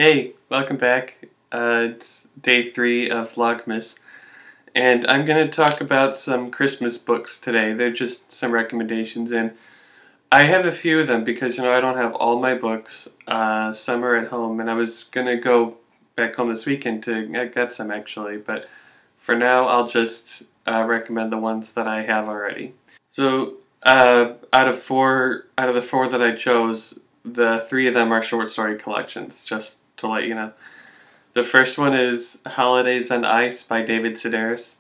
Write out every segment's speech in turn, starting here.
Hey, welcome back. It's day 3 of Vlogmas, and I'm going to talk about some Christmas books today. They're just some recommendations, and I have a few of them because, I don't have all my books. Some are at home, and I was going to go back home this weekend to get some, actually, but for now, I'll just recommend the ones that I have already. So, out of the four that I chose, the 3 of them are short story collections, just to let you know. The first one is Holidays on Ice by David Sedaris.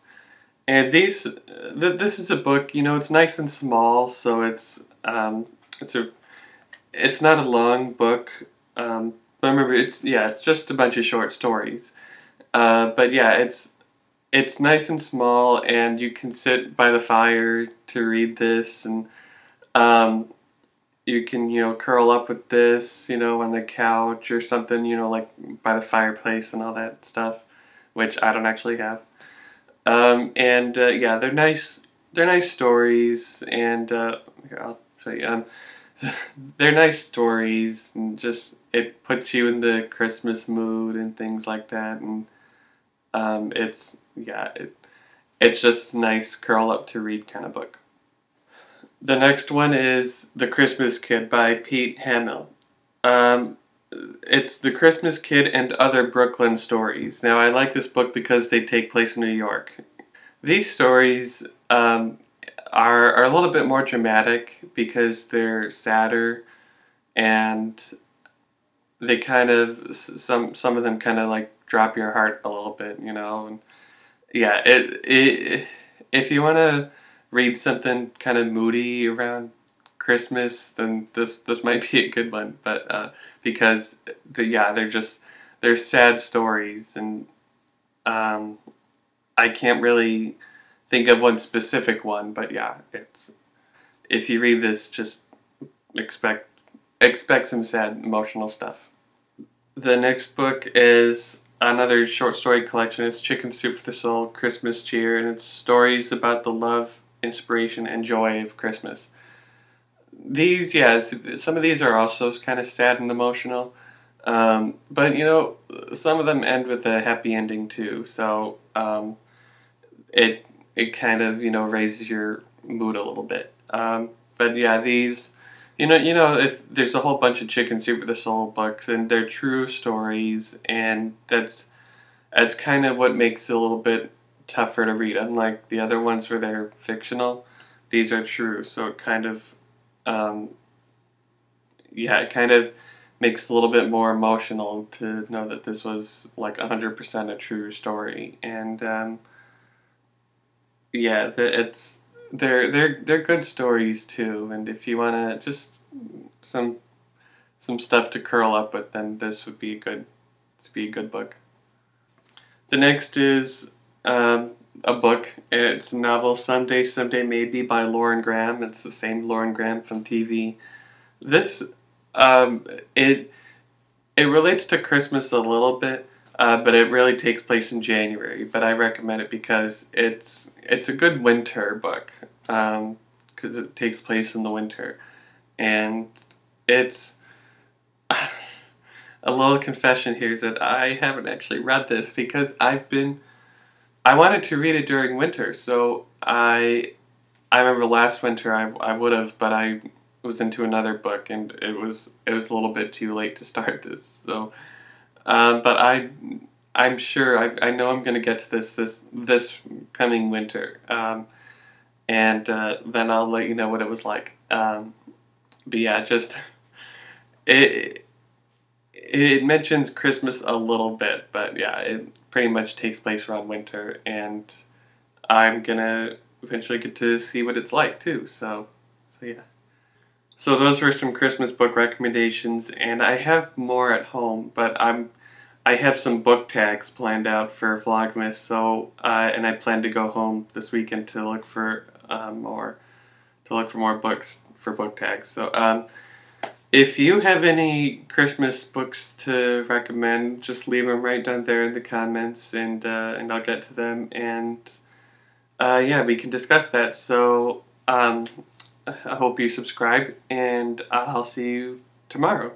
And this is a book, it's nice and small, so it's not a long book. But remember, it's just a bunch of short stories. But yeah, it's nice and small, and you can sit by the fire to read this, and you can, curl up with this, on the couch or something, like by the fireplace and all that stuff, which I don't actually have. Yeah, they're nice. They're nice stories, and here, I'll show you. They're nice stories, and just it puts you in the Christmas mood and things like that, and it's just nice curl up to read kind of book. The next one is The Christmas Kid by Pete Hamill. It's The Christmas Kid and Other Brooklyn Stories. Now, I like this book because they take place in New York. These stories are a little bit more dramatic because they're sadder, and they kind of, some of them kind of like drop your heart a little bit, and yeah, if you want to read something kind of moody around Christmas, then this might be a good one. But because they're sad stories, and I can't really think of one specific one. But yeah, if you read this, just expect some sad emotional stuff. The next book is another short story collection. It's Chicken Soup for the Soul, Christmas Cheer, and it's stories about the love, inspiration, and joy of Christmas. These, some of these are also kind of sad and emotional, but some of them end with a happy ending too. So it kind of raises your mood a little bit. But yeah, these. If there's a whole bunch of Chicken Soup for the Soul books, and they're true stories, and that's kind of what makes it a little bit tougher to read. Unlike the other ones where they're fictional, these are true, so it kind of, it kind of makes it a little bit more emotional to know that this was like 100% a true story, and they're good stories too. And if you want to just some stuff to curl up with, then this would be a good book. The next is a book. It's a novel, Someday, Someday Maybe by Lauren Graham. It's the same Lauren Graham from TV. This it relates to Christmas a little bit. But it really takes place in January. But I recommend it because it's a good winter book, because it takes place in the winter, and it's a little confession here is that I haven't actually read this because I wanted to read it during winter. So I remember last winter I would have, but I was into another book, and it was a little bit too late to start this. So. But I'm sure I know I'm gonna get to this coming winter, and then I'll let you know what it was like. But yeah, just it mentions Christmas a little bit, but yeah, it pretty much takes place around winter, and I'm gonna eventually get to see what it's like too. So yeah. So those were some Christmas book recommendations, and I have more at home, but I have some book tags planned out for Vlogmas, so and I plan to go home this weekend to look for more books for book tags. So if you have any Christmas books to recommend, just leave them right down there in the comments, and I'll get to them, and yeah, we can discuss that. So I hope you subscribe, and I'll see you tomorrow.